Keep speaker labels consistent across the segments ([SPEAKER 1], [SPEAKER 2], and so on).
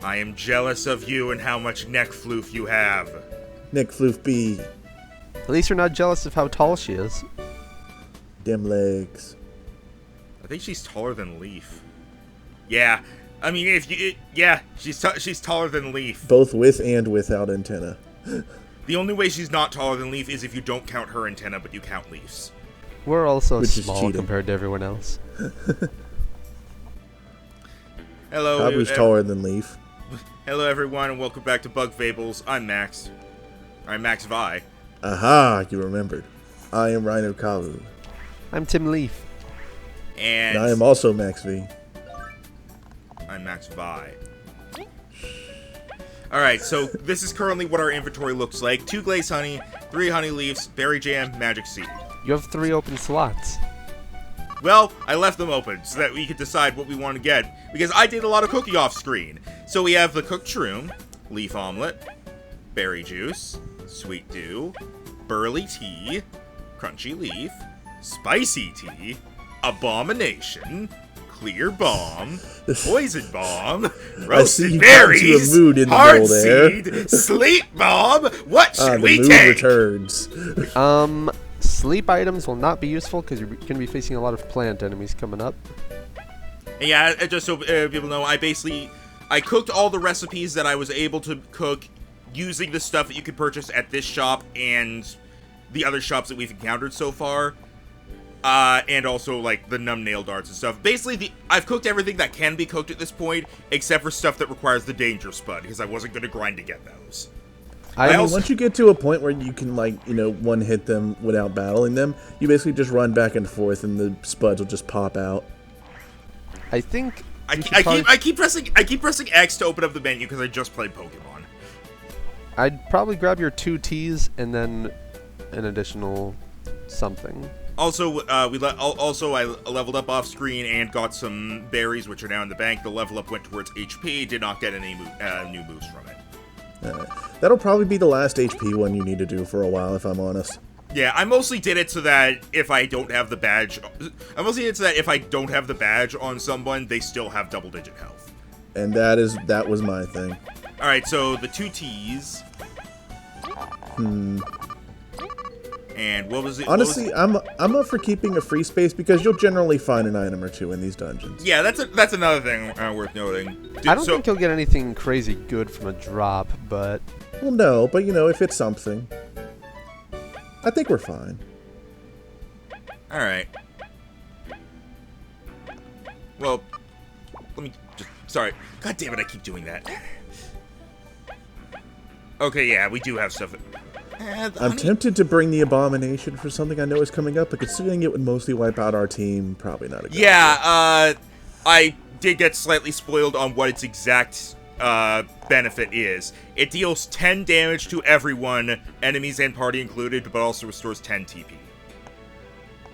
[SPEAKER 1] I am jealous of you and how much neck floof you have.
[SPEAKER 2] Neck floof B.
[SPEAKER 3] At least you're not jealous of how tall she is.
[SPEAKER 2] Dim legs.
[SPEAKER 1] I think she's taller than Leaf. Yeah. I mean, she's taller than Leaf.
[SPEAKER 2] Both with and without antenna.
[SPEAKER 1] The only way she's not taller than Leaf is if you don't count her antenna, but you count Leaf's.
[SPEAKER 3] We're also
[SPEAKER 2] Which is
[SPEAKER 3] small
[SPEAKER 2] cheating.
[SPEAKER 3] compared to everyone else.
[SPEAKER 1] Hello.
[SPEAKER 2] Kabu's taller than Leaf.
[SPEAKER 1] Hello, everyone, and welcome back to Bug Fables. I'm Max. I'm Max Vi.
[SPEAKER 2] Aha, you remembered. I am Rhino Kabu.
[SPEAKER 3] I'm Tim Leaf.
[SPEAKER 1] And
[SPEAKER 2] I am also Max V.
[SPEAKER 1] I'm Max Vi. Alright, so this is currently what our inventory looks like. 2 glaze honey, 3 honey leaves, berry jam, magic seed.
[SPEAKER 3] You have 3 open slots.
[SPEAKER 1] Well, I left them open so that we could decide what we want to get, because I did a lot of cooking off screen. So we have the cooked shroom, leaf omelet, berry juice, sweet dew, burley tea, crunchy leaf, spicy tea, abomination, clear bomb, poison bomb, roasted berries, hard seed, sleep bomb. What should we take?
[SPEAKER 2] Returns.
[SPEAKER 3] Sleep items will not be useful because you're going to be facing a lot of plant enemies coming up.
[SPEAKER 1] And yeah, just so people know, I cooked all the recipes that I was able to cook using the stuff that you could purchase at this shop and the other shops that we've encountered so far. And also, like, the numb nail darts and stuff. Basically, I've cooked everything that can be cooked at this point, except for stuff that requires the danger spud, because I wasn't going to grind to get those.
[SPEAKER 2] Once you get to a point where you can, like, one-hit them without battling them, you basically just run back and forth, and the spuds will just pop out.
[SPEAKER 3] I think
[SPEAKER 1] I keep pressing X to open up the menu because I just played Pokemon.
[SPEAKER 3] I'd probably grab your 2 teas and then an additional something.
[SPEAKER 1] Also, I leveled up off screen and got some berries, which are now in the bank. The level up went towards HP. Did not get any new moves from it.
[SPEAKER 2] That'll probably be the last HP one you need to do for a while, if I'm honest.
[SPEAKER 1] Yeah, I mostly did it so that if I don't have the badge, on someone, they still have double-digit health.
[SPEAKER 2] And that was my thing.
[SPEAKER 1] All right, so the 2 teas. And what was it?
[SPEAKER 2] Honestly, I'm up for keeping a free space because you'll generally find an item or 2 in these dungeons.
[SPEAKER 1] Yeah, that's another thing worth noting.
[SPEAKER 3] I don't think you'll get anything crazy good from a drop, but...
[SPEAKER 2] Well, no, but if it's something, I think we're fine.
[SPEAKER 1] All right. Well, let me just... Sorry. God damn it, I keep doing that. Okay, yeah, we do have stuff...
[SPEAKER 2] I'm tempted to bring the abomination for something I know is coming up, but considering it would mostly wipe out our team, probably not a good idea.
[SPEAKER 1] I did get slightly spoiled on what its exact benefit is. It deals 10 damage to everyone, enemies and party included, but also restores 10 TP.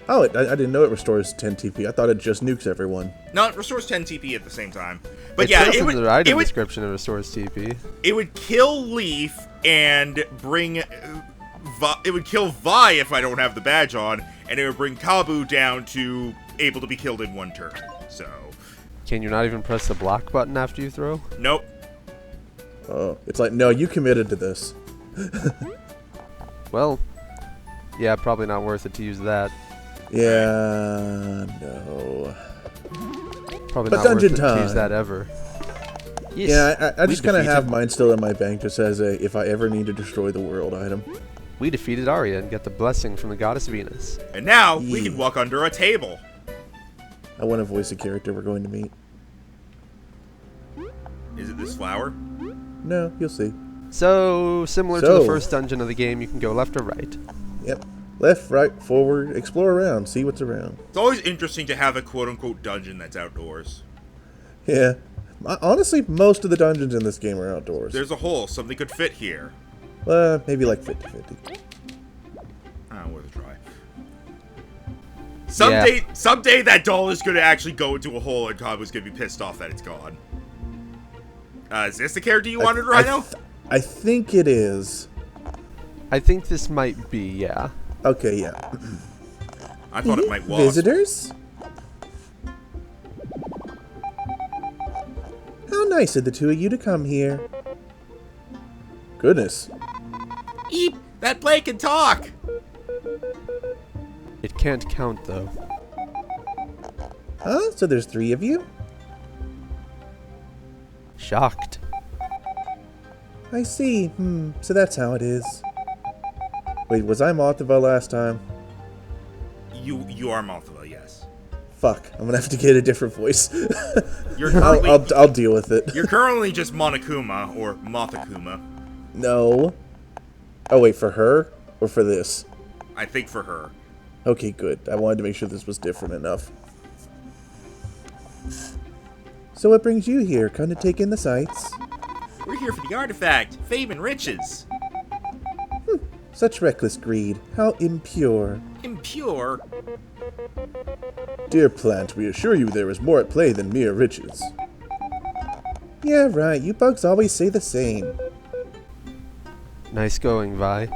[SPEAKER 2] Oh, I didn't know it restores 10 TP. I thought it just nukes everyone.
[SPEAKER 1] No, it restores 10 TP at the same time. But
[SPEAKER 3] it
[SPEAKER 1] yeah,
[SPEAKER 3] says in the item description it restores TP.
[SPEAKER 1] It would kill Leaf and bring... it would kill Vi if I don't have the badge on, and it would bring Kabu down to able to be killed in 1 turn. So...
[SPEAKER 3] Can you not even press the block button after you throw?
[SPEAKER 1] Nope.
[SPEAKER 2] Oh, it's like, no, you committed to this.
[SPEAKER 3] Well, yeah, probably not worth it to use that.
[SPEAKER 2] Yeah, no.
[SPEAKER 3] Probably
[SPEAKER 2] But
[SPEAKER 3] not
[SPEAKER 2] dungeon
[SPEAKER 3] worth it
[SPEAKER 2] time.
[SPEAKER 3] to use that ever. Yes,
[SPEAKER 2] Yeah, I just kind of
[SPEAKER 3] defeated-
[SPEAKER 2] have mine still in my bank just as a if I ever need to destroy the world item.
[SPEAKER 3] We defeated Arya and got the blessing from the goddess Venus.
[SPEAKER 1] And now, we can walk under a table.
[SPEAKER 2] I want to voice a character we're going to meet.
[SPEAKER 1] Is it this flower?
[SPEAKER 2] No, you'll see.
[SPEAKER 3] So, similar to the first dungeon of the game, you can go left or right.
[SPEAKER 2] Yep. Left, right, forward, explore around, see what's around.
[SPEAKER 1] It's always interesting to have a quote-unquote dungeon that's outdoors.
[SPEAKER 2] Yeah. Honestly, most of the dungeons in this game are outdoors.
[SPEAKER 1] There's a hole. Something could fit here.
[SPEAKER 2] Maybe like 50-50.
[SPEAKER 1] Worth a try. Someday that doll is going to actually go into a hole and Kabu's going to be pissed off that it's gone. Is this the character you wanted, Rhino?
[SPEAKER 2] I think it is.
[SPEAKER 3] I think this might be, yeah.
[SPEAKER 2] Okay, yeah.
[SPEAKER 1] I thought it might wasp.
[SPEAKER 2] Visitors? How Nice of the two of you to come here. Goodness.
[SPEAKER 1] Eep! That play can talk!
[SPEAKER 3] It can't count, though.
[SPEAKER 2] Huh? So there's 3 of you?
[SPEAKER 3] Shocked.
[SPEAKER 2] I see. So that's how it is. Wait, was I Mothra last time?
[SPEAKER 1] You are Mothra, yes.
[SPEAKER 2] Fuck, I'm gonna have to get a different voice.
[SPEAKER 1] You're currently,
[SPEAKER 2] I'll deal with it.
[SPEAKER 1] You're currently just Monokuma, or Mothakuma.
[SPEAKER 2] No. Oh wait, for her? Or for this?
[SPEAKER 1] I think for her.
[SPEAKER 2] Okay, good. I wanted to make sure this was different enough. So what brings you here? Come to take in the sights?
[SPEAKER 1] We're here for the artifact, fame and riches.
[SPEAKER 2] Such reckless greed. How impure.
[SPEAKER 1] Impure?
[SPEAKER 2] Dear plant, we assure you there is more at play than mere riches. Yeah, right. You bugs always say the same.
[SPEAKER 3] Nice going, Vi.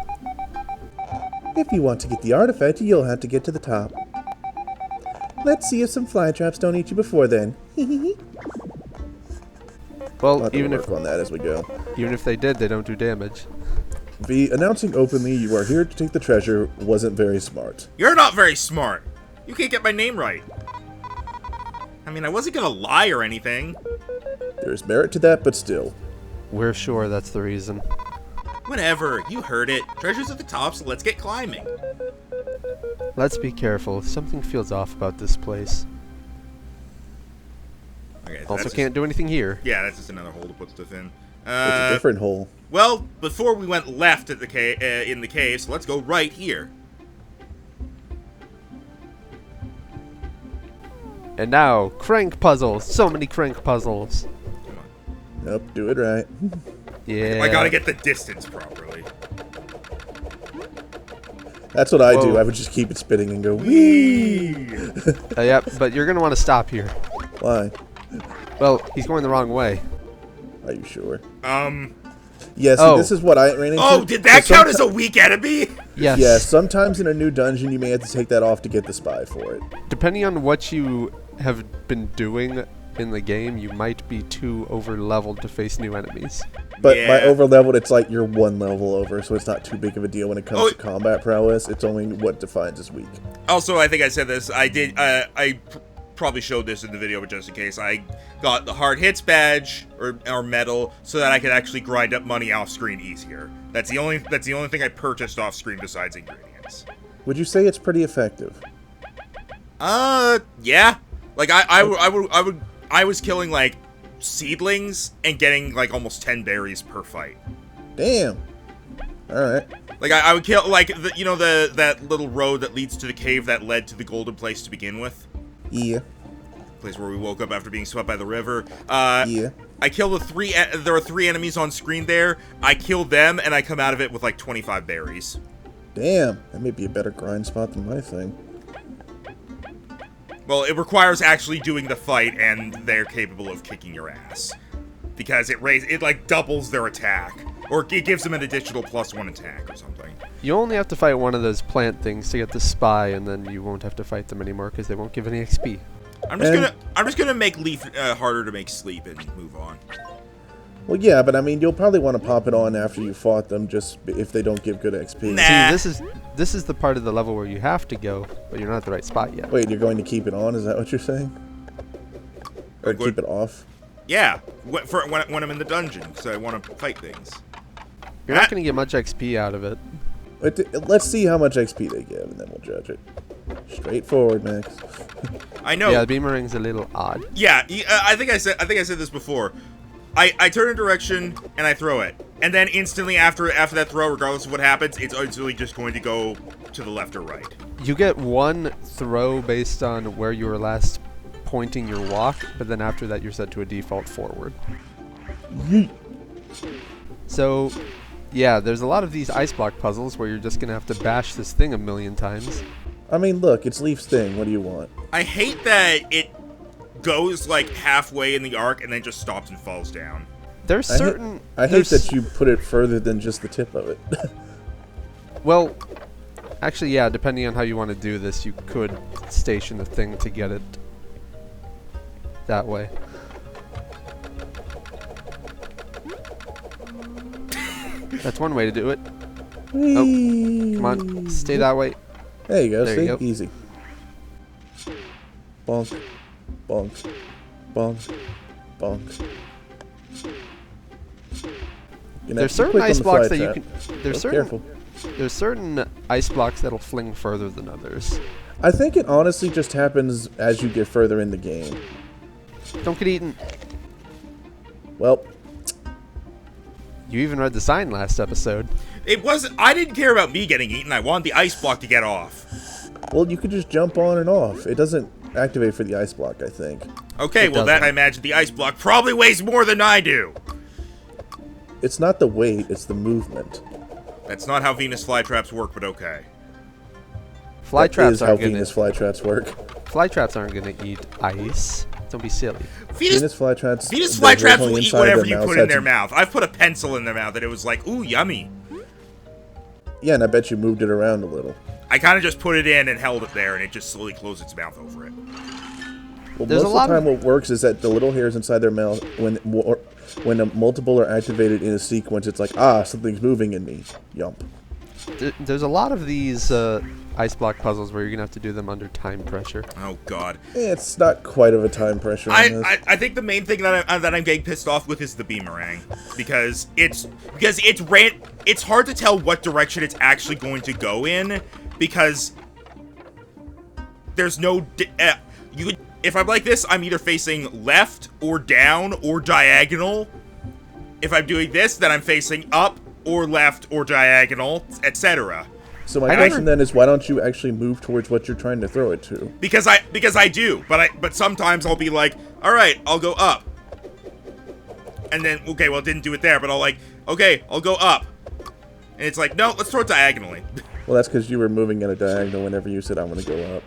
[SPEAKER 2] If you want to get the artifact, you'll have to get to the top. Let's see if some fly traps don't eat you before then.
[SPEAKER 3] Well,
[SPEAKER 2] We'll have to work on that as we go.
[SPEAKER 3] even if they did, they don't do damage.
[SPEAKER 2] V, announcing openly you are here to take the treasure wasn't very smart.
[SPEAKER 1] You're not very smart. You can't get my name right. I mean, I wasn't gonna lie or anything.
[SPEAKER 2] There's merit to that, but still.
[SPEAKER 3] We're sure that's the reason.
[SPEAKER 1] Whatever, you heard it. Treasure's at the top, so let's get climbing.
[SPEAKER 3] Let's be careful. Something feels off about this place.
[SPEAKER 1] Okay,
[SPEAKER 3] Also
[SPEAKER 1] that's
[SPEAKER 3] can't do anything here.
[SPEAKER 1] Yeah, that's just another hole to put stuff in.
[SPEAKER 2] It's a different hole.
[SPEAKER 1] Well, before we went left at the in the cave, so let's go right here.
[SPEAKER 3] And now, crank puzzles. So many crank puzzles.
[SPEAKER 1] Come on.
[SPEAKER 2] Nope, do it right.
[SPEAKER 3] Yeah.
[SPEAKER 1] I gotta get the distance properly.
[SPEAKER 2] That's what I do.
[SPEAKER 3] Whoa.
[SPEAKER 2] I would just keep it spinning and go, wee!
[SPEAKER 3] Yep, but you're going to want to stop here.
[SPEAKER 2] Why?
[SPEAKER 3] Well, he's going the wrong way.
[SPEAKER 2] Are you sure?
[SPEAKER 1] Yes.
[SPEAKER 2] See, this is what I ran into.
[SPEAKER 1] Oh, did that count as a weak enemy?
[SPEAKER 3] Yes.
[SPEAKER 2] Yeah, sometimes in a new dungeon you may have to take that off to get the spy for it.
[SPEAKER 3] Depending on what you have been doing in the game, you might be too over-leveled to face new enemies.
[SPEAKER 2] But
[SPEAKER 1] Yeah.
[SPEAKER 2] by over leveled, it's like you're 1 level over, so it's not too big of a deal when it comes
[SPEAKER 1] Oh.
[SPEAKER 2] to combat prowess. It's only what defines as weak.
[SPEAKER 1] Also, I think I said this. I probably showed this in the video, but just in case, I got the hard hits badge or medal so that I could actually grind up money off screen easier. That's the only thing I purchased off screen besides ingredients.
[SPEAKER 2] Would you say it's pretty effective?
[SPEAKER 1] Yeah. Like I was killing like seedlings and getting like almost 10 berries per fight.
[SPEAKER 2] Damn. Alright.
[SPEAKER 1] Like I would kill like that little road that leads to the cave that led to the golden place to begin with.
[SPEAKER 2] Yeah.
[SPEAKER 1] Place where we woke up after being swept by the river.
[SPEAKER 2] Yeah.
[SPEAKER 1] I kill there are 3 enemies on screen there. I kill them and I come out of it with like 25 berries.
[SPEAKER 2] Damn. That may be a better grind spot than my thing.
[SPEAKER 1] Well, it requires actually doing the fight, and they're capable of kicking your ass. Because it like doubles their attack. Or it gives them an additional +1 attack or something.
[SPEAKER 3] You only have to fight one of those plant things to get the spy, and then you won't have to fight them anymore because they won't give any XP.
[SPEAKER 1] I'm just gonna make Leaf harder to make sleep and move on.
[SPEAKER 2] Well, yeah, but I mean, you'll probably want to pop it on after you fought them, just if they don't give good XP.
[SPEAKER 1] Nah.
[SPEAKER 3] See, this is the part of the level where you have to go, but you're not at the right spot yet.
[SPEAKER 2] Wait, you're going to keep it on? Is that what you're saying? Or keep it off?
[SPEAKER 1] Yeah, when I'm in the dungeon, because I want to fight things.
[SPEAKER 3] You're not going to get much XP out of it.
[SPEAKER 2] Let's see how much XP they give, and then we'll judge it. Straightforward, Max.
[SPEAKER 1] I know.
[SPEAKER 3] Yeah, the beamering's a little odd.
[SPEAKER 1] Yeah, I think I said this before. I turn a direction and I throw it, and then instantly after that throw, regardless of what happens, it's instantly just going to go to the left or right.
[SPEAKER 3] You get one throw based on where you were last pointing your walk, but then after that you're set to a default forward.
[SPEAKER 2] Yeet.
[SPEAKER 3] So, yeah, there's a lot of these ice block puzzles where you're just gonna have to bash this thing a million times.
[SPEAKER 2] I mean, look, it's Leaf's thing. What do you want?
[SPEAKER 1] I hate that it goes like halfway in the arc and then just stops and falls down.
[SPEAKER 3] There's certain...
[SPEAKER 2] I hate that you put it further than just the tip of it.
[SPEAKER 3] Well, actually, yeah, depending on how you want to do this, you could station the thing to get it that way. That's one way to do it.
[SPEAKER 2] Whee!
[SPEAKER 3] Come on, stay that way.
[SPEAKER 2] There you go.
[SPEAKER 3] There
[SPEAKER 2] See?
[SPEAKER 3] you go.
[SPEAKER 2] Easy. Bonk. Bonk. Bonk. Bonk. You know,
[SPEAKER 3] There's
[SPEAKER 2] be
[SPEAKER 3] certain
[SPEAKER 2] quick on
[SPEAKER 3] ice
[SPEAKER 2] the
[SPEAKER 3] blocks
[SPEAKER 2] fly
[SPEAKER 3] that you
[SPEAKER 2] trap.
[SPEAKER 3] can. There's
[SPEAKER 2] Oh,
[SPEAKER 3] certain.
[SPEAKER 2] careful.
[SPEAKER 3] There's certain ice blocks that'll fling further than others.
[SPEAKER 2] I think it honestly just happens as you get further in the game.
[SPEAKER 3] Don't get eaten.
[SPEAKER 2] Well,
[SPEAKER 3] You even read the sign last episode.
[SPEAKER 1] It wasn't. I didn't care about me getting eaten. I wanted the ice block to get off.
[SPEAKER 2] you could just jump on and off. It doesn't activate for the ice block, I think.
[SPEAKER 1] Okay,
[SPEAKER 3] It
[SPEAKER 1] well, that
[SPEAKER 3] doesn't.
[SPEAKER 1] I imagine the ice block probably weighs more than I do.
[SPEAKER 2] It's not the weight, it's the movement.
[SPEAKER 1] That's not how Venus flytraps work, but okay.
[SPEAKER 3] Fly
[SPEAKER 2] That
[SPEAKER 3] traps
[SPEAKER 2] is how
[SPEAKER 3] aren't gonna.
[SPEAKER 2] Venus flytraps work.
[SPEAKER 3] Fly traps aren't gonna eat ice. Don't be silly.
[SPEAKER 2] Venus flytraps.
[SPEAKER 1] Venus
[SPEAKER 2] they're
[SPEAKER 1] flytraps
[SPEAKER 2] originally
[SPEAKER 1] will eat
[SPEAKER 2] inside
[SPEAKER 1] whatever
[SPEAKER 2] their
[SPEAKER 1] you
[SPEAKER 2] mouths.
[SPEAKER 1] put in their
[SPEAKER 2] That's-
[SPEAKER 1] mouth. I've put a pencil in their mouth and it was like, ooh, yummy.
[SPEAKER 2] Yeah, and I bet you moved it around a little.
[SPEAKER 1] I kind of just put it in and held it there, and it just slowly closed its mouth over it.
[SPEAKER 2] Well,
[SPEAKER 3] There's
[SPEAKER 2] most
[SPEAKER 3] a lot
[SPEAKER 2] of the time,
[SPEAKER 3] of-
[SPEAKER 2] what works is that the little hairs inside their mouth, when a multiple are activated in a sequence, it's like, ah, something's moving in me. Yump.
[SPEAKER 3] There's a lot of these ice block puzzles where you're gonna have to do them under time pressure.
[SPEAKER 1] Oh God.
[SPEAKER 2] It's not quite of a time pressure on this.
[SPEAKER 1] I think the main thing that I'm getting pissed off with is the beamerang, because it's hard to tell what direction it's actually going to go in, because there's no if I'm like this, I'm either facing left or down or diagonal. If I'm doing this, then I'm facing up or left or diagonal, etc.
[SPEAKER 2] So my question then is, why don't you actually move towards what you're trying to throw it to?
[SPEAKER 1] Because I do, but sometimes I'll be like, all right, I'll go up, and then okay, well, it didn't do it there, but I'll like, okay, I'll go up, and it's like, no, let's throw it diagonally.
[SPEAKER 2] Well, that's because you were moving at a diagonal whenever you said I want to go up.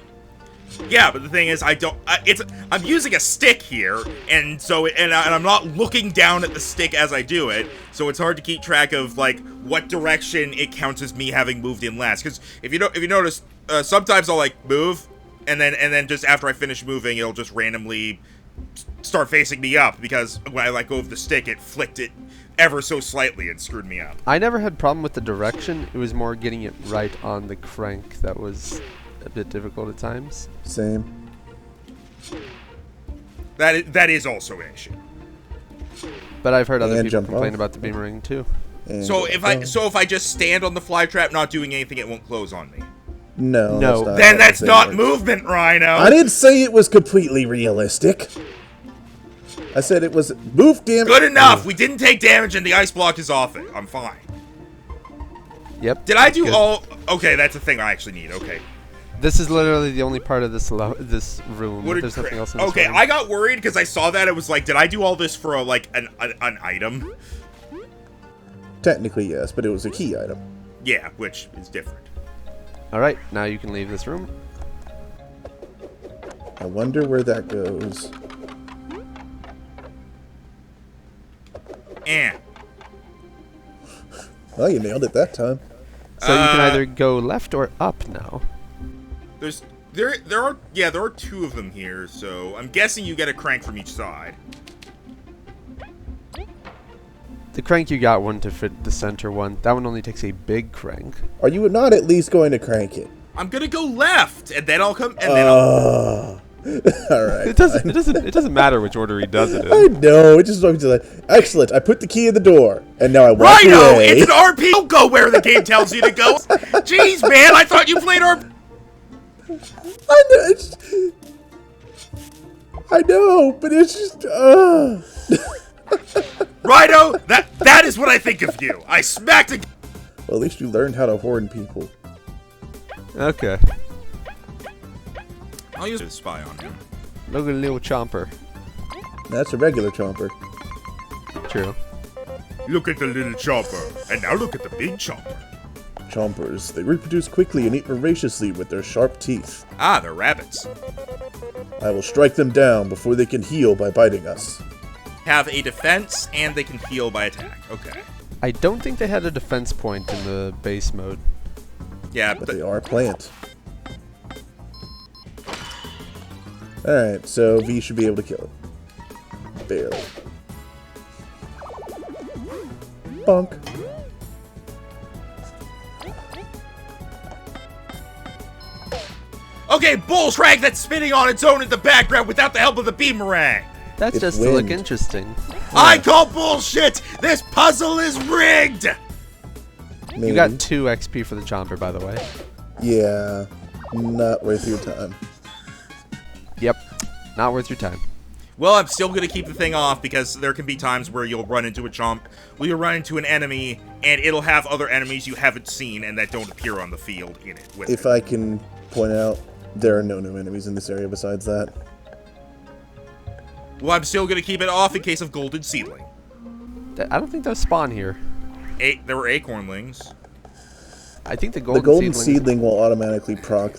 [SPEAKER 1] Yeah, but the thing is, I'm using a stick here, and so and I'm not looking down at the stick as I do it, so it's hard to keep track of like what direction it counts as me having moved in last. Because if you notice, sometimes I'll like move, and then just after I finish moving, it'll just randomly start facing me up, because when I let go of the stick, it flicked it ever so slightly and screwed me up.
[SPEAKER 3] I never had problem with the direction. It was more getting it right on the crank that was a bit difficult at times.
[SPEAKER 2] Same.
[SPEAKER 1] That is also an issue.
[SPEAKER 3] But I've heard other
[SPEAKER 2] And
[SPEAKER 3] people
[SPEAKER 2] jump
[SPEAKER 3] complain
[SPEAKER 2] off.
[SPEAKER 3] about the beamerang too.
[SPEAKER 2] And
[SPEAKER 1] So if I just stand on the fly trap not doing anything, it won't close on me.
[SPEAKER 2] no,
[SPEAKER 3] No.
[SPEAKER 2] not
[SPEAKER 1] Then
[SPEAKER 2] how
[SPEAKER 1] that's
[SPEAKER 2] the thing
[SPEAKER 1] not
[SPEAKER 2] works.
[SPEAKER 1] movement, Rhino.
[SPEAKER 2] I didn't say it was completely realistic. I said it was move damage.
[SPEAKER 1] Good enough. We didn't take damage and the ice block is off it. I'm fine.
[SPEAKER 3] Yep.
[SPEAKER 1] Did I do
[SPEAKER 3] Good.
[SPEAKER 1] all? Okay, that's a thing I actually need. Okay.
[SPEAKER 3] This is literally the only part of this room.
[SPEAKER 1] What did
[SPEAKER 3] There's
[SPEAKER 1] Cra-
[SPEAKER 3] nothing else in this
[SPEAKER 1] Okay,
[SPEAKER 3] room.
[SPEAKER 1] I got worried because I saw that. It was like, did I do all this for like an item?
[SPEAKER 2] Technically, yes, but it was a key item.
[SPEAKER 1] Yeah, which is different.
[SPEAKER 3] All right, now you can leave this room.
[SPEAKER 2] I wonder where that goes. Well, you nailed it that time.
[SPEAKER 3] So you can either go left or up now.
[SPEAKER 1] There are two of them here, so I'm guessing you get a crank from each side.
[SPEAKER 3] The crank you got one to fit the center one. That one only takes a big crank.
[SPEAKER 2] Are you not at least going to crank it?
[SPEAKER 1] I'm gonna go left, and then I'll come, and then I'll...
[SPEAKER 2] All right.
[SPEAKER 3] It doesn't matter which order he does it
[SPEAKER 2] I
[SPEAKER 3] in.
[SPEAKER 2] know. It just like excellent. I put the key in the door, and now I walk
[SPEAKER 1] Rhino,
[SPEAKER 2] away.
[SPEAKER 1] it's an RP. Don't go where the game tells you to go. Jeez, man, I thought you played RP.
[SPEAKER 2] I know, but it's just.
[SPEAKER 1] Rhino, that is what I think of you. I smacked a...
[SPEAKER 2] Well, at least you learned how to horn people.
[SPEAKER 3] Okay.
[SPEAKER 1] I'll use a spy on him.
[SPEAKER 3] Look at a little chomper.
[SPEAKER 2] That's a regular chomper.
[SPEAKER 3] True.
[SPEAKER 1] Look at the little chopper, and now look at the big chopper.
[SPEAKER 2] Chompers. They reproduce quickly and eat voraciously with their sharp teeth.
[SPEAKER 1] Ah, they're rabbits.
[SPEAKER 2] I will strike them down before they can heal by biting us.
[SPEAKER 1] Have a defense, and they can heal by attack. Okay.
[SPEAKER 3] I don't think they had a defense point in the base mode.
[SPEAKER 1] Yeah,
[SPEAKER 2] But they are plant. Alright, so V should be able to kill it. Barely. Bonk.
[SPEAKER 1] Okay, bullsrag that's spinning on its own in the background without the help of the beamerang.
[SPEAKER 3] That's
[SPEAKER 2] It's
[SPEAKER 3] just to look
[SPEAKER 2] wind.
[SPEAKER 3] interesting.
[SPEAKER 1] I call bullshit! This puzzle is rigged!
[SPEAKER 2] Maybe.
[SPEAKER 3] You got 2 XP for the Chomper, by the way.
[SPEAKER 2] Yeah, not worth your time.
[SPEAKER 3] Yep. Not worth your time.
[SPEAKER 1] Well, I'm still gonna keep the thing off because there can be times where you'll run into a chomp, where you'll run into an enemy, and it'll have other enemies you haven't seen and that don't appear on the field in it. With
[SPEAKER 2] If
[SPEAKER 1] it.
[SPEAKER 2] I can point out, there are no new enemies in this area besides that.
[SPEAKER 1] Well, I'm still gonna keep it off in case of golden seedling.
[SPEAKER 3] I don't think those spawn here.
[SPEAKER 1] There were acornlings.
[SPEAKER 3] I think the
[SPEAKER 2] The golden
[SPEAKER 3] golden
[SPEAKER 2] seedling will automatically proc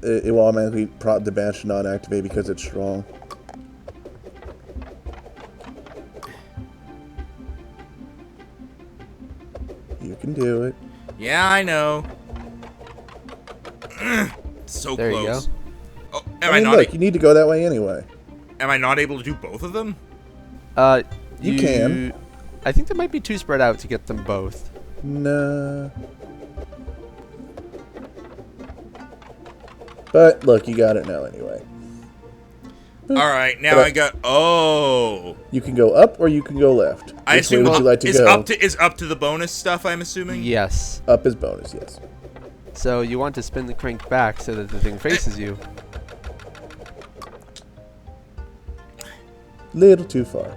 [SPEAKER 2] it will automatically proc the badge to not activate because it's strong. You can do it.
[SPEAKER 1] Yeah, I know. So
[SPEAKER 3] There you
[SPEAKER 1] close.
[SPEAKER 3] go.
[SPEAKER 1] Oh,
[SPEAKER 2] I mean, look, you need to go that way anyway.
[SPEAKER 1] am I not able to do both of them?
[SPEAKER 2] You can.
[SPEAKER 3] I think there might be 2 spread out to get them both.
[SPEAKER 2] Nah. But look, you got it now anyway.
[SPEAKER 1] All right, now
[SPEAKER 2] But
[SPEAKER 1] I got. Oh,
[SPEAKER 2] You can go up or you can go left.
[SPEAKER 1] I
[SPEAKER 2] Which way
[SPEAKER 1] assume
[SPEAKER 2] would you like to
[SPEAKER 1] is
[SPEAKER 2] go?
[SPEAKER 1] up to the bonus stuff. I'm assuming.
[SPEAKER 3] Yes.
[SPEAKER 2] Up is bonus, yes.
[SPEAKER 3] So you want to spin the crank back so that the thing faces you.
[SPEAKER 2] Little too far.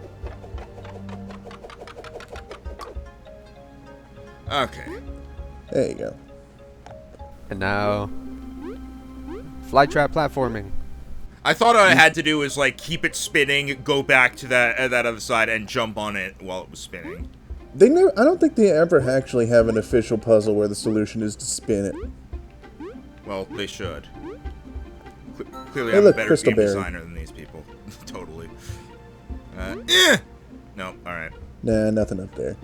[SPEAKER 1] Okay.
[SPEAKER 2] There you go.
[SPEAKER 3] And now... Flytrap platforming.
[SPEAKER 1] I thought all I had to do was like keep it spinning, go back to that other side, and jump on it while it was spinning.
[SPEAKER 2] They never. I don't think they ever actually have an official puzzle where the solution is to spin it.
[SPEAKER 1] Well, they should. Clearly,
[SPEAKER 2] Hey,
[SPEAKER 1] I'm
[SPEAKER 2] look,
[SPEAKER 1] a better
[SPEAKER 2] Crystal
[SPEAKER 1] game
[SPEAKER 2] Berry.
[SPEAKER 1] designer than these people. Totally. No, all right.
[SPEAKER 2] Nah, nothing up there.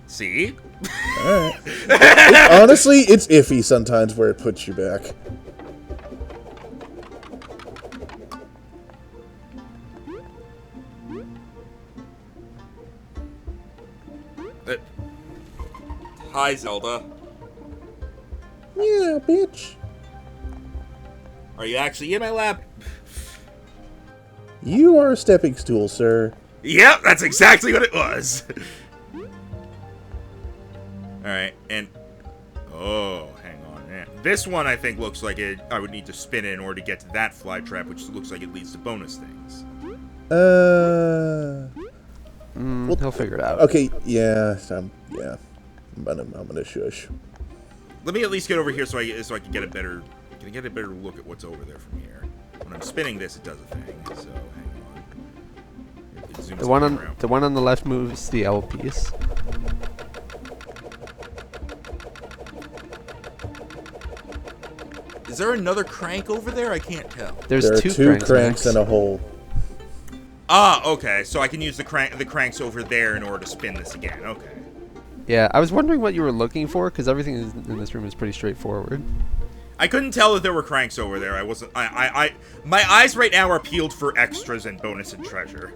[SPEAKER 1] See?
[SPEAKER 2] Alright. Honestly, it's iffy sometimes where it puts you back.
[SPEAKER 1] Hi, Zelda.
[SPEAKER 2] Yeah, bitch.
[SPEAKER 1] Are you actually in my lap?
[SPEAKER 2] You are a stepping stool, sir.
[SPEAKER 1] Yep, that's exactly what it was. Alright, and... Oh, hang on. Man. This one, I think, looks like I would need to spin it in order to get to that fly trap, which looks like it leads to bonus things.
[SPEAKER 3] He'll figure it out.
[SPEAKER 2] Okay, yeah, I'm gonna shush.
[SPEAKER 1] Let me at least get over here so I can get a better look at what's over there from here. When I'm spinning this, it does a thing. So hang on. It zooms
[SPEAKER 3] The one on the left moves the L piece.
[SPEAKER 1] Is there another crank over there? I can't tell.
[SPEAKER 3] There's
[SPEAKER 2] There are
[SPEAKER 3] two
[SPEAKER 2] two
[SPEAKER 3] cranks,
[SPEAKER 2] cranks
[SPEAKER 3] Max.
[SPEAKER 2] and a hole.
[SPEAKER 1] Ah, okay. So I can use the cranks over there in order to spin this again. Okay.
[SPEAKER 3] Yeah, I was wondering what you were looking for because everything in this room is pretty straightforward.
[SPEAKER 1] I couldn't tell that there were cranks over there. I wasn't. My eyes right now are peeled for extras and bonus and treasure.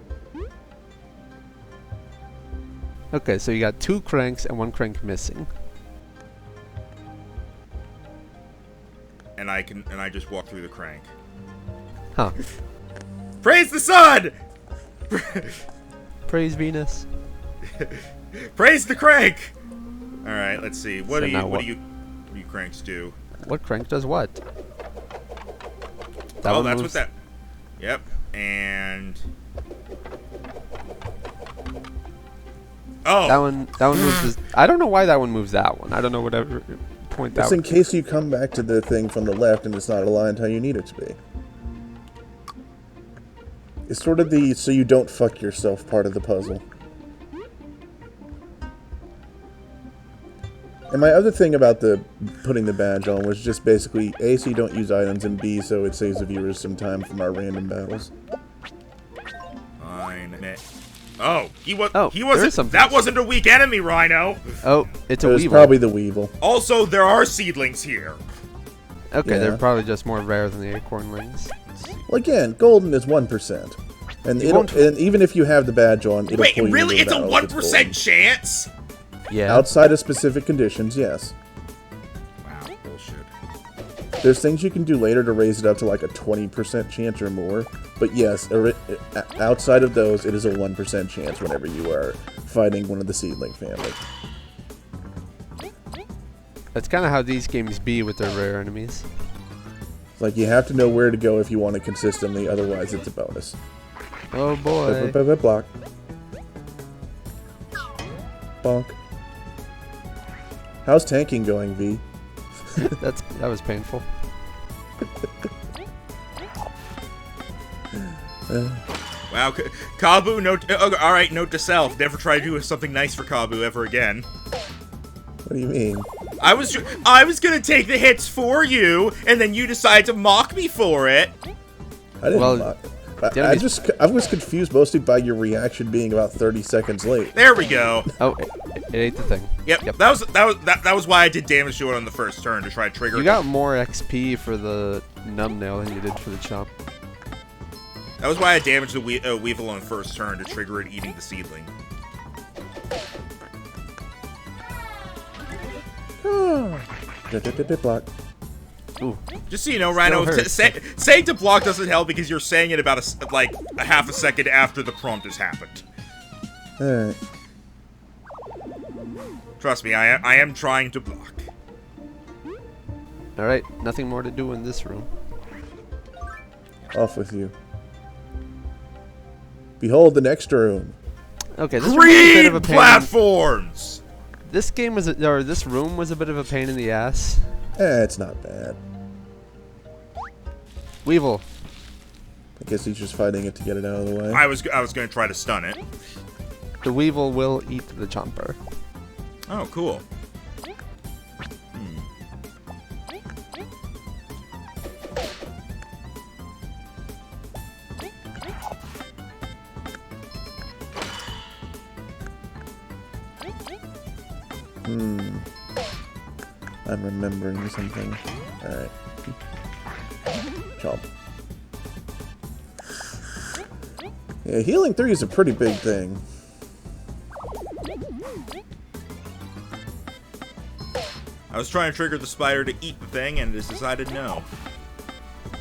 [SPEAKER 3] Okay, so you got 2 cranks and 1 crank missing.
[SPEAKER 1] And I just walk through the crank.
[SPEAKER 3] Huh.
[SPEAKER 1] Praise the sun!
[SPEAKER 3] Praise Venus.
[SPEAKER 1] Praise the crank! All right, let's see. What
[SPEAKER 3] So
[SPEAKER 1] do
[SPEAKER 3] now
[SPEAKER 1] you cranks do?
[SPEAKER 3] What crank does what?
[SPEAKER 1] Oh,
[SPEAKER 3] one
[SPEAKER 1] that's
[SPEAKER 3] moves-
[SPEAKER 1] what that. Yep, and. Oh.
[SPEAKER 3] That one moves. I don't know why that one moves that one. I don't know whatever point that.
[SPEAKER 2] It's in case you come back to the thing from the left and it's not aligned how you need it to be. It's sort of the so you don't fuck yourself part of the puzzle. And my other thing about the putting the badge on was just basically A, so you don't use items, and B, so it saves the viewers some time from our random battles.
[SPEAKER 1] Fine. Oh, he
[SPEAKER 3] there is
[SPEAKER 1] wasn't.
[SPEAKER 3] something.
[SPEAKER 1] That wasn't a weak enemy, Rhino.
[SPEAKER 3] Oh, it's
[SPEAKER 2] It
[SPEAKER 3] a
[SPEAKER 2] was
[SPEAKER 3] Weevil.
[SPEAKER 2] probably the Weevil.
[SPEAKER 1] Also, there are seedlings here.
[SPEAKER 3] Okay,
[SPEAKER 2] Yeah.
[SPEAKER 3] they're probably just more rare than the acornlings.
[SPEAKER 2] Well, again, golden is 1%. And,
[SPEAKER 3] You won't-
[SPEAKER 2] and even if you have the badge on, it'll
[SPEAKER 1] Wait,
[SPEAKER 2] pull you
[SPEAKER 1] really?
[SPEAKER 2] into
[SPEAKER 1] It's a
[SPEAKER 2] battle if
[SPEAKER 1] 1%
[SPEAKER 2] golden.
[SPEAKER 1] chance?
[SPEAKER 3] Yeah.
[SPEAKER 2] Outside of specific conditions, yes.
[SPEAKER 1] Wow, bullshit.
[SPEAKER 2] There's things you can do later to raise it up to like a 20% chance or more. But yes, outside of those, it is a 1% chance whenever you are fighting one of the seedling family.
[SPEAKER 3] That's kind of how these games be with their rare enemies.
[SPEAKER 2] Like, you have to know where to go if you want it consistently, otherwise it's a bonus.
[SPEAKER 3] Oh boy.
[SPEAKER 2] Block. Bonk. How's tanking going, V?
[SPEAKER 3] That was painful.
[SPEAKER 1] Wow, Kabu, all right, note to self, never try to do something nice for Kabu ever again.
[SPEAKER 2] What do you mean?
[SPEAKER 1] I was gonna take the hits for you, and then you decide to mock me for it.
[SPEAKER 2] I didn't
[SPEAKER 3] Well,
[SPEAKER 2] mock. I was confused mostly by your reaction being about 30 seconds late.
[SPEAKER 1] There we go.
[SPEAKER 3] Oh, it ate the thing.
[SPEAKER 1] Yep. That was why I did damage to it on the first turn to try to trigger.
[SPEAKER 3] You got more XP for the numbnail than you did for the chomp.
[SPEAKER 1] That was why I damaged the Weevil on the first turn to trigger it eating the seedling.
[SPEAKER 2] Block.
[SPEAKER 3] Ooh.
[SPEAKER 1] Just so you know, Rhino,
[SPEAKER 3] hurts.
[SPEAKER 1] saying to block doesn't help because you're saying it about a half a second after the prompt has happened.
[SPEAKER 2] Alright.
[SPEAKER 1] Trust me, I am trying to block.
[SPEAKER 3] Alright, nothing more to do in this room.
[SPEAKER 2] Off with you. Behold the next room.
[SPEAKER 3] Okay, this room was a bit
[SPEAKER 1] Green
[SPEAKER 3] of a pain.
[SPEAKER 1] platforms!
[SPEAKER 3] This game was, or this room was a bit of a pain in the ass.
[SPEAKER 2] It's not bad.
[SPEAKER 3] Weevil.
[SPEAKER 2] I guess he's just fighting it to get it out of the way.
[SPEAKER 1] I was going to try to stun it.
[SPEAKER 3] The Weevil will eat the chomper.
[SPEAKER 1] Oh, cool.
[SPEAKER 2] I'm remembering something. Alright. Chomp. Yeah, healing 3 is a pretty big thing.
[SPEAKER 1] I was trying to trigger the spider to eat the thing, and it has decided no.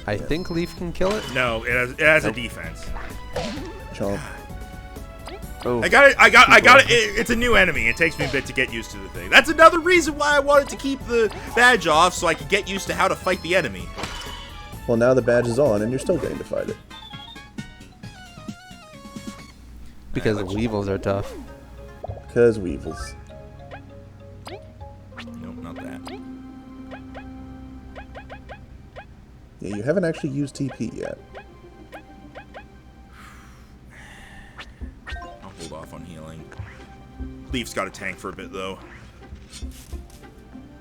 [SPEAKER 3] I think Leaf can kill it.
[SPEAKER 1] No, it has a defense.
[SPEAKER 2] Chomp.
[SPEAKER 3] Oh,
[SPEAKER 1] I got it. It's a new enemy. It takes me a bit to get used to the thing. That's another reason why I wanted to keep the badge off, so I could get used to how to fight the enemy.
[SPEAKER 2] Well, now the badge is on, and you're still getting to fight it.
[SPEAKER 3] because the Weevils are tough.
[SPEAKER 2] Because Weevils.
[SPEAKER 1] Nope, not that.
[SPEAKER 2] Yeah, you haven't actually used TP yet.
[SPEAKER 1] I'll hold off on healing. Leaf's got a tank for a bit, though.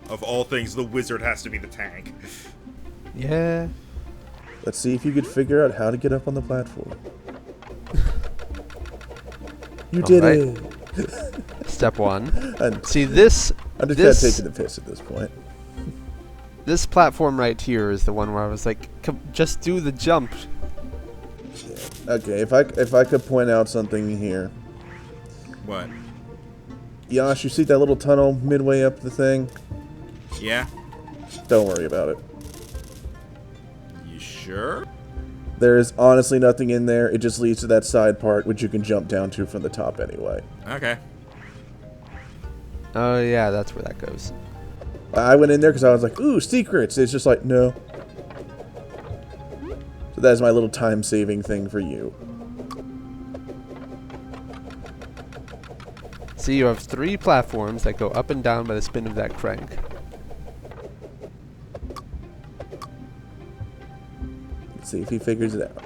[SPEAKER 1] Of all things, the wizard has to be the tank.
[SPEAKER 3] Yeah.
[SPEAKER 2] Let's see if you could figure out how to get up on the platform. You did it!
[SPEAKER 3] Step one.
[SPEAKER 2] And
[SPEAKER 3] See this.
[SPEAKER 2] I'm just
[SPEAKER 3] this,
[SPEAKER 2] kind of taking the piss at this point.
[SPEAKER 3] This platform right here is the one where I was like, just do the jump.
[SPEAKER 2] Yeah. Okay, if I could point out something here.
[SPEAKER 1] What?
[SPEAKER 2] Yash, you see that little tunnel midway up the thing?
[SPEAKER 1] Yeah?
[SPEAKER 2] Don't worry about it.
[SPEAKER 1] You sure?
[SPEAKER 2] There is honestly nothing in there. It just leads to that side part, which you can jump down to from the top anyway.
[SPEAKER 1] Okay.
[SPEAKER 3] Oh yeah, that's where that goes.
[SPEAKER 2] I went in there because I was like, ooh, secrets. It's just like, no. So that is my little time-saving thing for you.
[SPEAKER 3] See, you have 3 platforms that go up and down by the spin of that crank.
[SPEAKER 2] Let's see if he figures it out.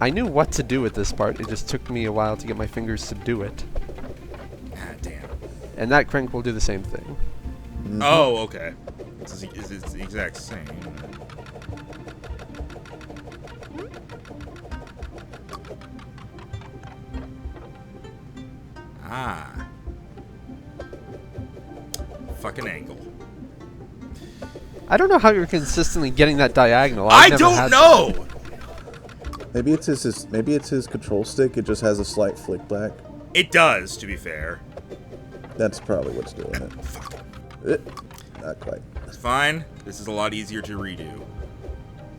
[SPEAKER 3] I knew what to do with this part, it just took me a while to get my fingers to do it.
[SPEAKER 1] Ah, damn.
[SPEAKER 3] And that crank will do the same thing.
[SPEAKER 2] Mm-hmm.
[SPEAKER 1] Oh, okay. It's the exact same. Ah. Fucking angle.
[SPEAKER 3] I don't know how you're consistently getting that diagonal.
[SPEAKER 1] I
[SPEAKER 3] I've never
[SPEAKER 1] don't
[SPEAKER 3] had
[SPEAKER 1] know!
[SPEAKER 2] Maybe it's his control stick. It just has a slight flick back.
[SPEAKER 1] It does, to be fair.
[SPEAKER 2] That's probably what's doing it. Not quite.
[SPEAKER 1] It's fine. This is a lot easier to redo.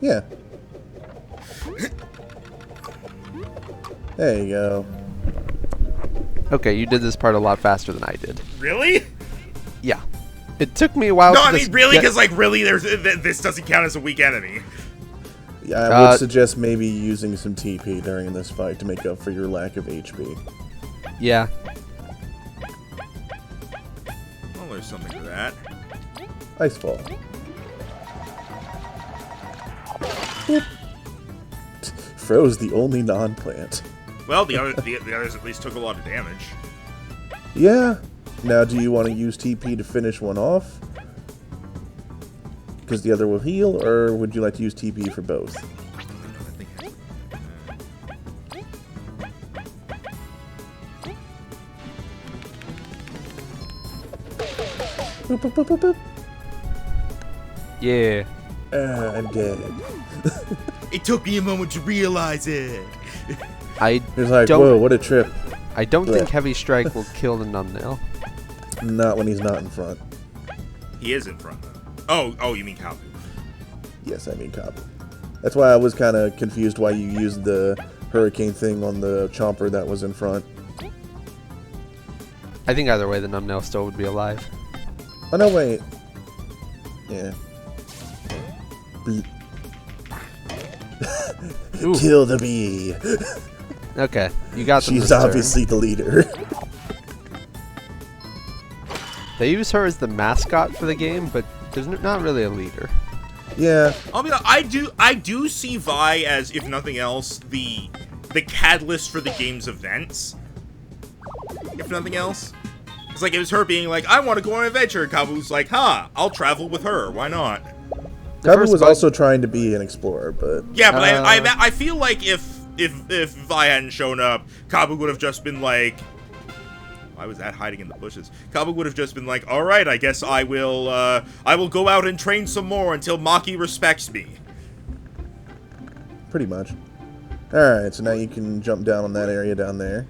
[SPEAKER 2] Yeah. There you go.
[SPEAKER 3] Okay, you did this part a lot faster than I did.
[SPEAKER 1] Really?
[SPEAKER 3] Yeah. It took me a while
[SPEAKER 1] No,
[SPEAKER 3] to
[SPEAKER 1] I mean
[SPEAKER 3] just
[SPEAKER 1] really,
[SPEAKER 3] get-
[SPEAKER 1] because like really, this doesn't count as a weak enemy.
[SPEAKER 2] Yeah, I would suggest maybe using some TP during this fight to make up for your lack of HP.
[SPEAKER 3] Yeah.
[SPEAKER 1] Well, there's something to that.
[SPEAKER 2] Ice Ball. Boop. Froze the only non-plant.
[SPEAKER 1] Well, the others at least took a lot of damage.
[SPEAKER 2] Yeah. Now, do you want to use TP to finish one off? Because the other will heal, or would you like to use TP for both? Boop, boop, boop, boop, boop.
[SPEAKER 3] Yeah.
[SPEAKER 2] I'm dead.
[SPEAKER 1] It took me a moment to realize it.
[SPEAKER 3] I
[SPEAKER 2] He's like,
[SPEAKER 3] don't
[SPEAKER 2] whoa, what a trip.
[SPEAKER 3] I don't think
[SPEAKER 2] Blech.
[SPEAKER 3] Heavy Strike will kill the Numbnail.
[SPEAKER 2] Not when he's not in front.
[SPEAKER 1] He is in front though. Oh, you mean Kabu?
[SPEAKER 2] Yes, I mean Kabu. That's why I was kind of confused why you used the hurricane thing on the chomper that was in front.
[SPEAKER 3] I think either way the Numbnail still would be alive.
[SPEAKER 2] Oh, no, wait. Yeah.
[SPEAKER 3] Ooh.
[SPEAKER 2] Kill the bee.
[SPEAKER 3] Okay, you got them
[SPEAKER 2] She's
[SPEAKER 3] this turn.
[SPEAKER 2] obviously the leader.
[SPEAKER 3] They use her as the mascot for the game, but there's not really a leader.
[SPEAKER 2] Yeah.
[SPEAKER 1] I mean, I do see Vi as, if nothing else, the catalyst for the game's events. If nothing else, it's like it was her being like, "I want to go on an adventure." And Kabu's like, "Huh, I'll travel with her. Why not?"
[SPEAKER 2] Kabu
[SPEAKER 3] first
[SPEAKER 2] was
[SPEAKER 3] bug-
[SPEAKER 2] also trying to be an explorer, but
[SPEAKER 1] Yeah, but I feel like if Vi hadn't shown up, Kabu would have just been like, why was that hiding in the bushes? Kabu would have just been like, all right, I guess I will go out and train some more until Maki respects me.
[SPEAKER 2] pretty much. Alright, so now you can jump down on that area down there.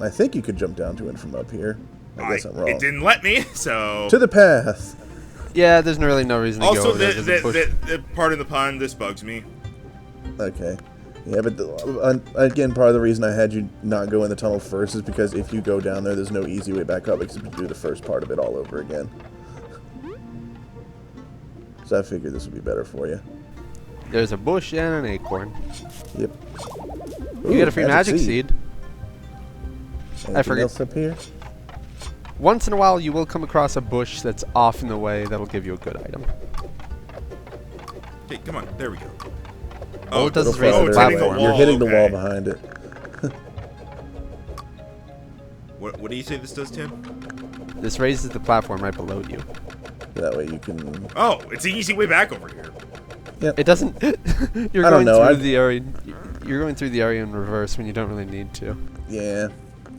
[SPEAKER 2] I think you could jump down to it from up here. I guess I'm wrong.
[SPEAKER 1] It didn't let me, so...
[SPEAKER 2] To the path!
[SPEAKER 3] Yeah, there's really no reason to go
[SPEAKER 1] Also,
[SPEAKER 3] over there. There's a bush.
[SPEAKER 1] pardon the pun, this bugs me.
[SPEAKER 2] Okay. Yeah, but again, part of the reason I had you not go in the tunnel first is because if you go down there, there's no easy way back up except to do the first part of it all over again. So I figured this would be better for you.
[SPEAKER 3] There's a bush and an acorn.
[SPEAKER 2] Yep.
[SPEAKER 3] You get a free magic seed.
[SPEAKER 2] Anything
[SPEAKER 3] forget-
[SPEAKER 2] else up here?
[SPEAKER 3] Once in a while, you will come across a bush that's off in the way that'll give you a good item.
[SPEAKER 1] Okay, come on, there we go.
[SPEAKER 3] All it does
[SPEAKER 2] Go
[SPEAKER 3] is raise
[SPEAKER 2] further
[SPEAKER 3] the
[SPEAKER 1] it's
[SPEAKER 2] that
[SPEAKER 1] hitting the
[SPEAKER 2] way.
[SPEAKER 3] platform.
[SPEAKER 1] wall.
[SPEAKER 2] You're hitting the wall
[SPEAKER 1] okay.
[SPEAKER 2] behind it.
[SPEAKER 1] What do you say this does, Tim?
[SPEAKER 3] This raises the platform right below you.
[SPEAKER 2] That way you can...
[SPEAKER 1] Oh, it's an easy way back over here.
[SPEAKER 3] It doesn't. You're
[SPEAKER 2] I
[SPEAKER 3] going
[SPEAKER 2] don't know,
[SPEAKER 3] through
[SPEAKER 2] I-
[SPEAKER 3] the area. You're going through the area in reverse when you don't really need to.
[SPEAKER 2] Yeah.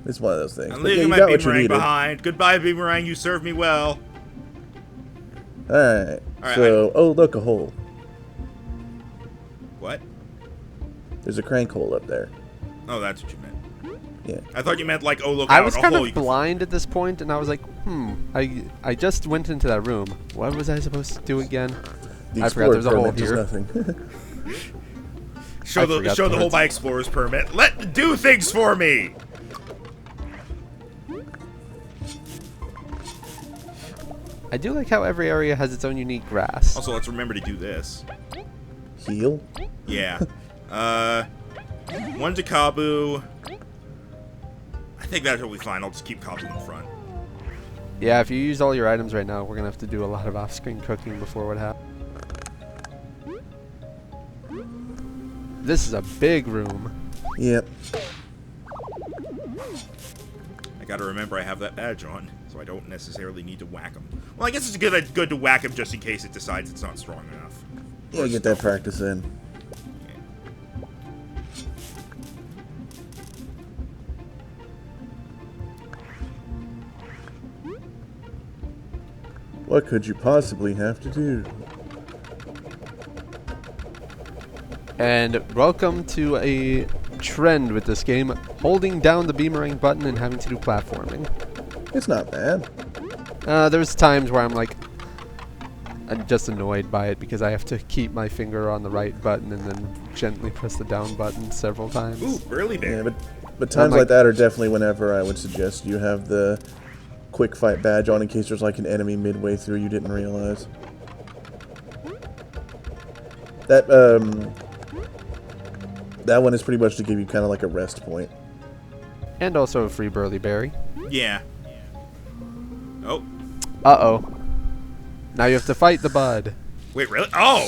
[SPEAKER 2] It's one of those things.
[SPEAKER 1] I'm
[SPEAKER 2] But yeah,
[SPEAKER 1] leaving
[SPEAKER 2] you
[SPEAKER 1] my
[SPEAKER 2] got what you
[SPEAKER 1] boomerang
[SPEAKER 2] needed.
[SPEAKER 1] behind. Goodbye, boomerang. You served me well.
[SPEAKER 2] Alright.
[SPEAKER 1] Alright,
[SPEAKER 2] So, oh, look, a hole.
[SPEAKER 1] What?
[SPEAKER 2] There's a crank hole up there.
[SPEAKER 1] Oh, that's what you meant.
[SPEAKER 2] Yeah.
[SPEAKER 1] I thought you meant like, oh, look
[SPEAKER 3] I
[SPEAKER 1] out,
[SPEAKER 3] was
[SPEAKER 1] a
[SPEAKER 3] kind
[SPEAKER 1] hole
[SPEAKER 3] of
[SPEAKER 1] you can-
[SPEAKER 3] blind at this point, and I was like, I just went into that room. What was I supposed to do again?
[SPEAKER 2] The
[SPEAKER 3] I forgot
[SPEAKER 2] explorer
[SPEAKER 3] there's a hole
[SPEAKER 2] permit does
[SPEAKER 3] here.
[SPEAKER 2] nothing.
[SPEAKER 1] Show the
[SPEAKER 3] forgot
[SPEAKER 1] whole
[SPEAKER 3] parts.
[SPEAKER 1] my explorer's permit. Do things for me.
[SPEAKER 3] I do like how every area has its own unique grass.
[SPEAKER 1] Also, let's remember to do this.
[SPEAKER 2] Heal?
[SPEAKER 1] Yeah. One to Kabu. I think that'll be fine. I'll just keep Kabu in front.
[SPEAKER 3] Yeah, if you use all your items right now, we're gonna have to do a lot of off-screen cooking before what happens. This is a big room.
[SPEAKER 2] Yep.
[SPEAKER 1] I gotta remember I have that badge on, so I don't necessarily need to whack him. Well, I guess it's good to whack him just in case it decides it's not strong enough.
[SPEAKER 2] Yeah, get that practice in. What could you possibly have to do?
[SPEAKER 3] And welcome to a trend with this game, holding down the boomerang button and having to do platforming.
[SPEAKER 2] It's not bad.
[SPEAKER 3] There's times where I'm just annoyed by it because I have to keep my finger on the right button and then gently press the down button several times.
[SPEAKER 1] Ooh, early bear.
[SPEAKER 2] Yeah, but times like that are definitely whenever I would suggest you have the quick fight badge on in case there's like an enemy midway through you didn't realize. That one is pretty much to give you kind of like a rest point.
[SPEAKER 3] And also a free burly berry.
[SPEAKER 1] Yeah. Oh.
[SPEAKER 3] Uh-oh. Now you have to fight the bud.
[SPEAKER 1] Wait, really? Oh!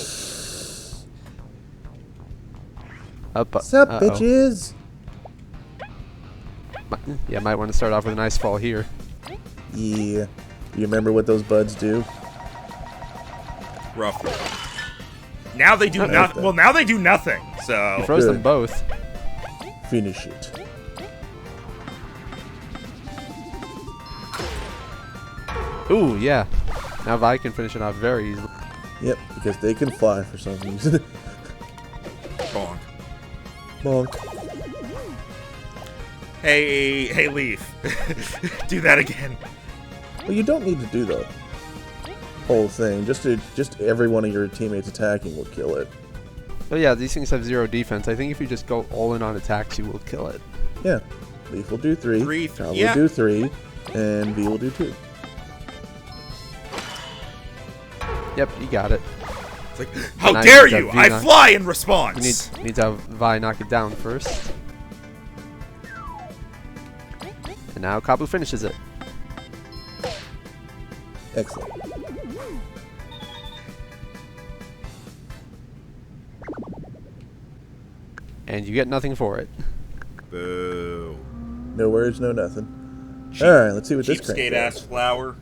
[SPEAKER 2] What's up, bitches?
[SPEAKER 3] Yeah, might want to start off with a nice fall here.
[SPEAKER 2] Yeah. You remember what those buds do?
[SPEAKER 1] Roughly. Now they do nothing. Well, now they do nothing. So
[SPEAKER 3] You froze them both.
[SPEAKER 2] Finish it.
[SPEAKER 3] Ooh, yeah. Now Vi can finish it off very easily.
[SPEAKER 2] Yep, because they can fly for some reason.
[SPEAKER 1] bonk.
[SPEAKER 2] Bonk.
[SPEAKER 1] Hey, Leaf. Do that again.
[SPEAKER 2] Well, you don't need to do the whole thing. Just every one of your teammates attacking will kill it.
[SPEAKER 3] Oh yeah, these things have 0 defense. I think if you just go all in on attacks, you will kill it.
[SPEAKER 2] Yeah. Leaf will do 3. Kyle will do 3. And V will do 2.
[SPEAKER 3] Yep, you got it.
[SPEAKER 1] It's like, how dare you! I fly in response!
[SPEAKER 3] You need to have Vi knock it down first. And now Kabu finishes it.
[SPEAKER 2] Excellent.
[SPEAKER 3] And you get nothing for it.
[SPEAKER 1] Boo.
[SPEAKER 2] No words, no nothing. Alright, let's see what this crank
[SPEAKER 1] cheapskate ass flower.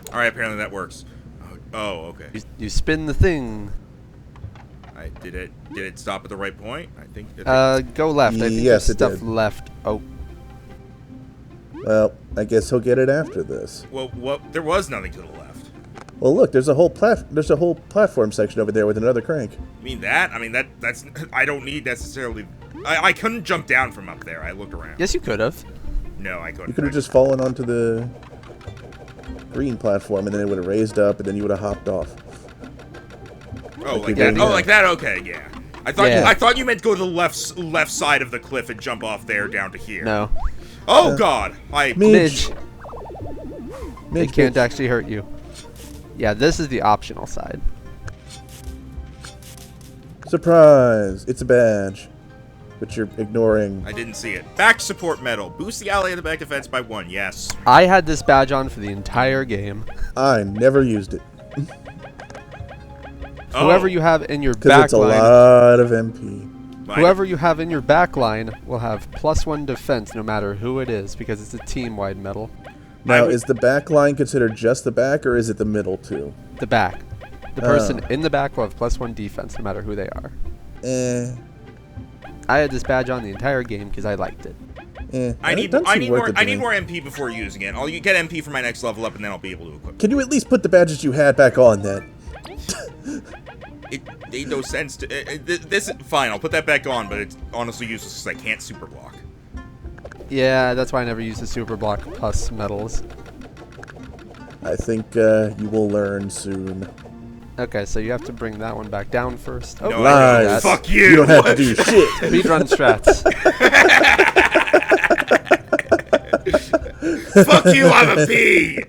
[SPEAKER 1] Alright, apparently that works. Oh, okay.
[SPEAKER 3] You spin the thing.
[SPEAKER 1] Did it stop at the right point? I think.
[SPEAKER 3] Go left. I think
[SPEAKER 2] yes,
[SPEAKER 3] there's
[SPEAKER 2] it
[SPEAKER 3] stuff
[SPEAKER 2] did.
[SPEAKER 3] left. Oh.
[SPEAKER 2] Well, I guess he'll get it after this.
[SPEAKER 1] Well, there was nothing to the left.
[SPEAKER 2] Well, look, there's a whole platform section over there with another crank.
[SPEAKER 1] You mean that? I mean that's. I don't need necessarily. I couldn't jump down from up there. I looked around.
[SPEAKER 3] Yes, you could have.
[SPEAKER 1] No, I couldn't.
[SPEAKER 2] You could have just fallen onto the green platform, and then it would have raised up, and then you would have hopped off.
[SPEAKER 1] Oh, like that. Oh, like that. Okay, yeah. I thought you meant go to the left side of the cliff and jump off there down to here.
[SPEAKER 3] No.
[SPEAKER 1] Oh God!
[SPEAKER 3] Midge. It
[SPEAKER 2] Midge
[SPEAKER 3] can't actually hurt you. Yeah, this is the optional side.
[SPEAKER 2] Surprise! It's a badge, but you're ignoring.
[SPEAKER 1] I didn't see it. Back support medal. Boost the ally in the back defense by 1. Yes.
[SPEAKER 3] I had this badge on for the entire game.
[SPEAKER 2] I never used it.
[SPEAKER 3] Whoever you have in your
[SPEAKER 2] Because
[SPEAKER 3] back
[SPEAKER 2] it's a
[SPEAKER 3] line,
[SPEAKER 2] lot of MP.
[SPEAKER 3] whoever you have in your back line will have +1 defense no matter who it is because it's a team-wide medal.
[SPEAKER 2] Now, is the back line considered just the back, or is it the middle too?
[SPEAKER 3] The back. The person in the back will have +1 defense no matter who they are. I had this badge on the entire game because I liked it.
[SPEAKER 1] I need more MP before using it. I'll get MP for my next level up, and then I'll be able to equip it.
[SPEAKER 2] Can you at least put the badges you had back on then?
[SPEAKER 1] It made no sense to. This fine. I'll put that back on, but it's honestly useless because I can't super block.
[SPEAKER 3] Yeah, that's why I never use the super block plus medals.
[SPEAKER 2] I think you will learn soon.
[SPEAKER 3] Okay, so you have to bring that one back down first. Oh,
[SPEAKER 1] No,
[SPEAKER 2] lies.
[SPEAKER 1] Fuck you!
[SPEAKER 2] You don't have to do shit.
[SPEAKER 3] Speedrun strats.
[SPEAKER 1] Fuck you! I'm a bee.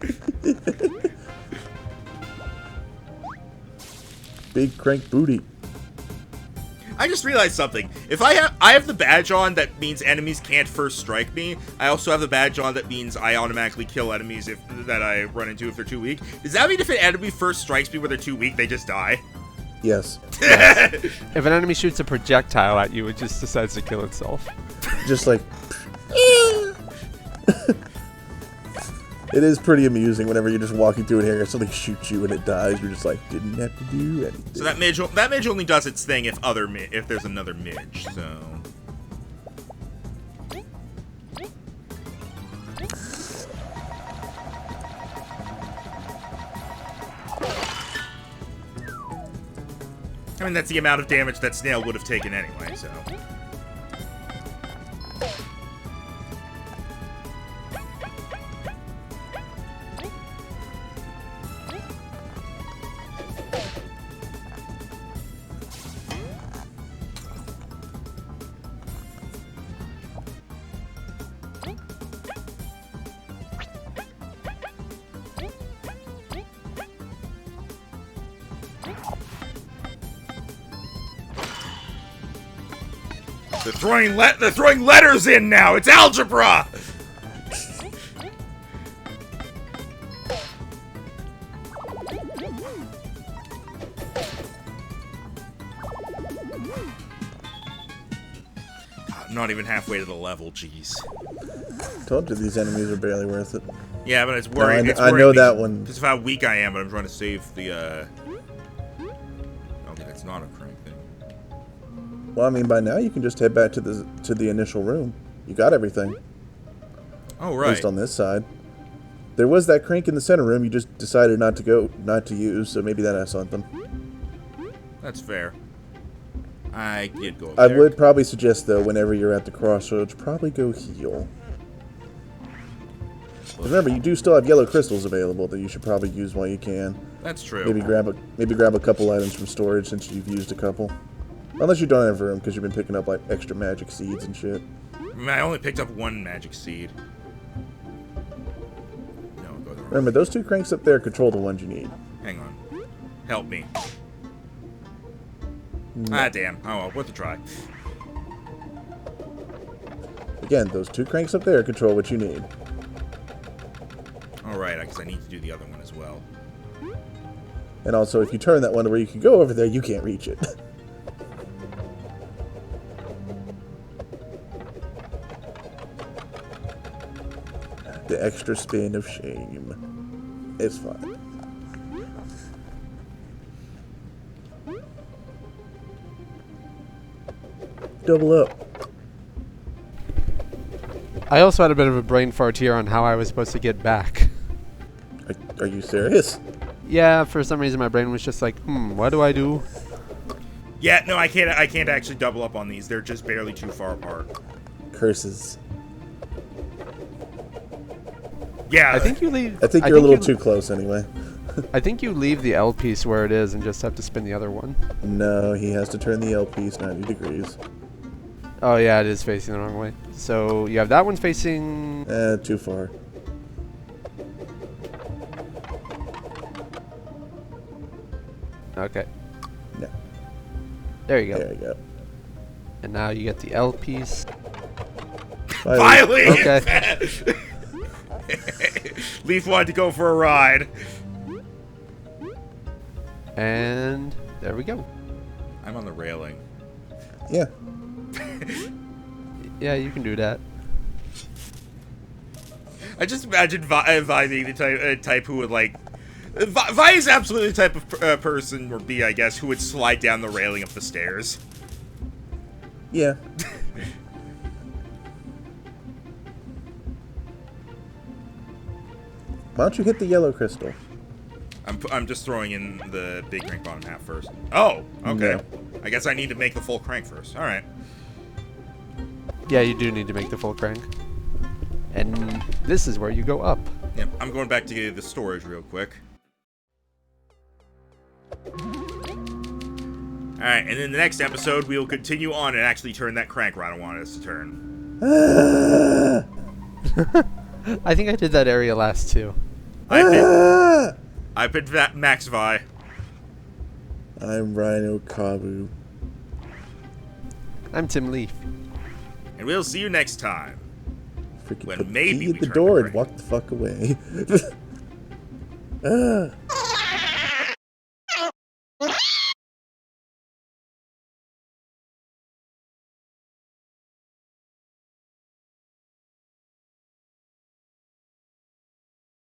[SPEAKER 2] Big crank booty.
[SPEAKER 1] I just realized something. If I have the badge on that means enemies can't first strike me. I also have the badge on that means I automatically kill enemies that I run into if they're too weak. Does that mean if an enemy first strikes me when they're too weak, they just die?
[SPEAKER 2] Yes.
[SPEAKER 3] If an enemy shoots a projectile at you, it just decides to kill itself.
[SPEAKER 2] Just like. It is pretty amusing whenever you're just walking through an area, something shoots you and it dies. You're just like, didn't have to do anything.
[SPEAKER 1] So that midge only does its thing if there's another midge. So. I mean, that's the amount of damage that Snail would have taken anyway, so. They're throwing letters in now. It's algebra. I'm not even halfway to the level. Jeez.
[SPEAKER 2] Told you these enemies are barely worth it.
[SPEAKER 1] Yeah, but it's
[SPEAKER 2] No,
[SPEAKER 1] worrying.
[SPEAKER 2] I know that one.
[SPEAKER 1] Because of how weak I am, but I'm trying to save the. Okay, that's not a crank thing.
[SPEAKER 2] Well, I mean, by now you can just head back to the initial room. You got everything.
[SPEAKER 1] Oh
[SPEAKER 2] At
[SPEAKER 1] right.
[SPEAKER 2] least on this side. There was that crank in the center room. You just decided not to use. So maybe that has something.
[SPEAKER 1] That's fair. I did go up
[SPEAKER 2] I
[SPEAKER 1] there.
[SPEAKER 2] would probably suggest though, whenever you're at the crossroads, probably go heal. Remember, you do still have yellow crystals available that you should probably use while you can.
[SPEAKER 1] That's true.
[SPEAKER 2] Maybe grab a couple items from storage since you've used a couple. Unless you don't have room because you've been picking up like extra magic seeds and shit.
[SPEAKER 1] I mean, I only picked up one magic seed. No, go the wrong.
[SPEAKER 2] Remember, those two cranks up there control the ones you need.
[SPEAKER 1] Hang on. Help me.
[SPEAKER 2] No.
[SPEAKER 1] Ah, damn. Oh well, worth a try.
[SPEAKER 2] Again, those two cranks up there control what you need.
[SPEAKER 1] Alright, I guess I need to do the other one as well.
[SPEAKER 2] And also, if you turn that one to where you can go over there, you can't reach it. The extra spin of shame. It's fine. Double up.
[SPEAKER 3] I also had a bit of a brain fart here on how I was supposed to get back.
[SPEAKER 2] Are you serious?
[SPEAKER 3] Yeah, for some reason my brain was just like, what do I do?
[SPEAKER 1] Yeah, no, I can't actually double up on these. They're just barely too far apart.
[SPEAKER 2] Curses.
[SPEAKER 1] Yeah.
[SPEAKER 3] I think you leave.
[SPEAKER 2] I think you're a little too close anyway.
[SPEAKER 3] I think you leave the L piece where it is and just have to spin the other one.
[SPEAKER 2] No, he has to turn the L piece 90 degrees.
[SPEAKER 3] Oh yeah, it is facing the wrong way. So you have that one facing.
[SPEAKER 2] Too far.
[SPEAKER 3] Okay.
[SPEAKER 2] No.
[SPEAKER 3] There you go.
[SPEAKER 2] There you go.
[SPEAKER 3] And now you get the L piece.
[SPEAKER 1] Finally!
[SPEAKER 3] Okay.
[SPEAKER 1] Leaf wanted to go for a ride.
[SPEAKER 3] And there we go.
[SPEAKER 1] I'm on the railing.
[SPEAKER 2] Yeah.
[SPEAKER 3] Yeah, you can do that.
[SPEAKER 1] I just imagine Vi being the type who would like. Vi is absolutely the type of person, or B, I guess, who would slide down the railing of the stairs.
[SPEAKER 2] Yeah. Why don't you hit the yellow crystal?
[SPEAKER 1] I'm just throwing in the big crank bottom half first. Oh, okay.
[SPEAKER 2] No.
[SPEAKER 1] I guess I need to make the full crank first. All right.
[SPEAKER 3] Yeah, you do need to make the full crank. And this is where you go up.
[SPEAKER 1] Yep, I'm going back to get the storage real quick. Alright, and in the next episode, we will continue on and actually turn that crank right I wanted us to turn.
[SPEAKER 3] I think I did that area last too.
[SPEAKER 1] I picked that Max Vi.
[SPEAKER 2] I'm Rhino Kabu.
[SPEAKER 3] I'm Tim Leaf.
[SPEAKER 1] And we'll see you next time.
[SPEAKER 2] Freaking
[SPEAKER 1] When
[SPEAKER 2] put the
[SPEAKER 1] maybe
[SPEAKER 2] key
[SPEAKER 1] we
[SPEAKER 2] at the
[SPEAKER 1] turn
[SPEAKER 2] door
[SPEAKER 1] the
[SPEAKER 2] and
[SPEAKER 1] crank.
[SPEAKER 2] walk the fuck away.